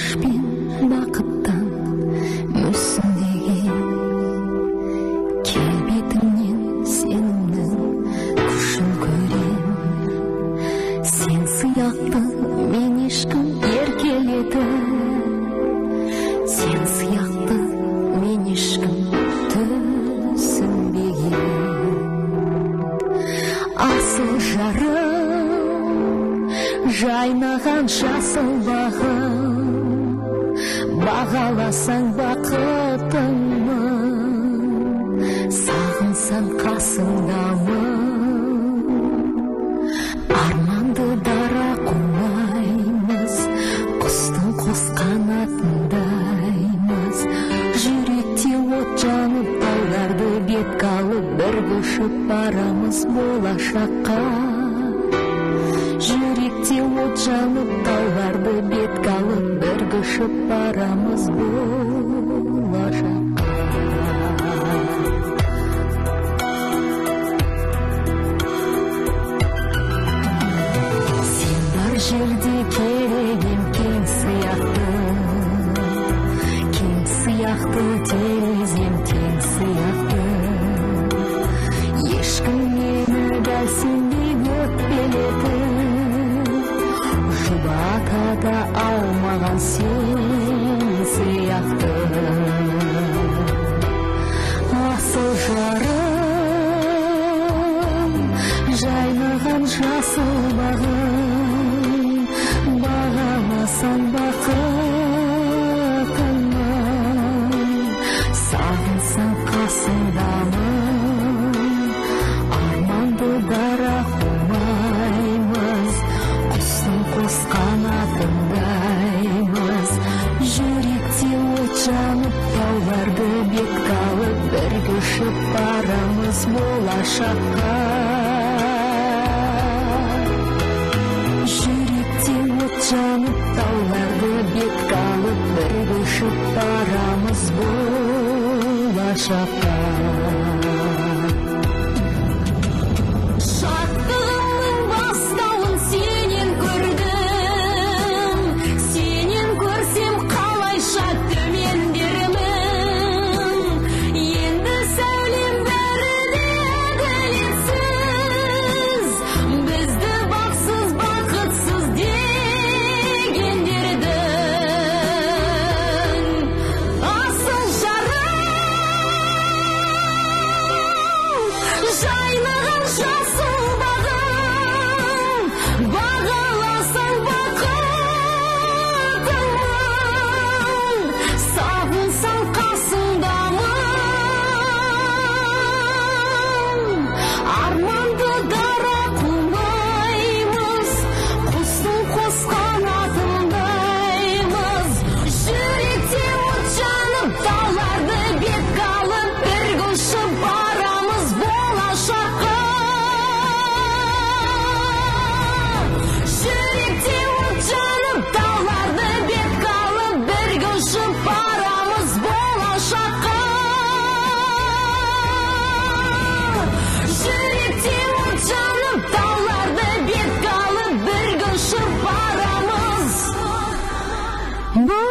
қуанышпен бақыттан мүсін деген келбетіңнен сенімнің күшін көрем. Сен сияқты мен ешкім еркеледі, сен сияқты мен ешкім түсінбеген. Асыл жарым, жайнаған жасыл бағым, бағаласаң бақытыңмын, сағынсаң қасыңдамын. Арманды дара қумаймыз, құстың қос қанатындаймыз. Жүректе от жанып, тауларды бетке алып, бірге ұшып барамыз болашаққа. Жүректе от жанып, тауларды бетке алып, бірге ұшып барамыз болашаққа. Сен бар жерде керегем кең сияқты, кең сияқты, терезем тең сияқты. Ешкім мені дәл сендей өтпеледі, жұбата алмаған сен сияқты. Асыл жарым, жайнаған жасыл бағым, бағаласаң бақытыңмын, сағынсаң қасыңдамын. Арманды дара қумаймыз, құстың қос қанатындаймыз. Жүректе от жанып, тауларды бетке алып, бірге ұшып барамыз болашаққа. Жүректе от жанып, тауларды бетке алып, бірге ұшып барамыз болашаққа. Шаттығымның бастауын сенен көрдім, сенен көрсем қалайша төмендермін. Енді сәулем бәрі де әділетсіз, бізді бақсыз бақытсыз дегендердің. Асыл жарым, жайнаған жасыл бағым, бағаласаң бақытыңмын, сағынсаң қасыңдамын. Арманды дара қумаймыз, құстың қос қанатындаймыз. Жүректе от жанып, тауларды бетке алып, бірге ұшып барамыз болашаққа. Жүректе от жанып, тауларды бетке алып, бірге ұшып барамыз болашаққа. Жүректе от жанып, тауларды бетке алып, бірге ұшып барамыз болашаққа.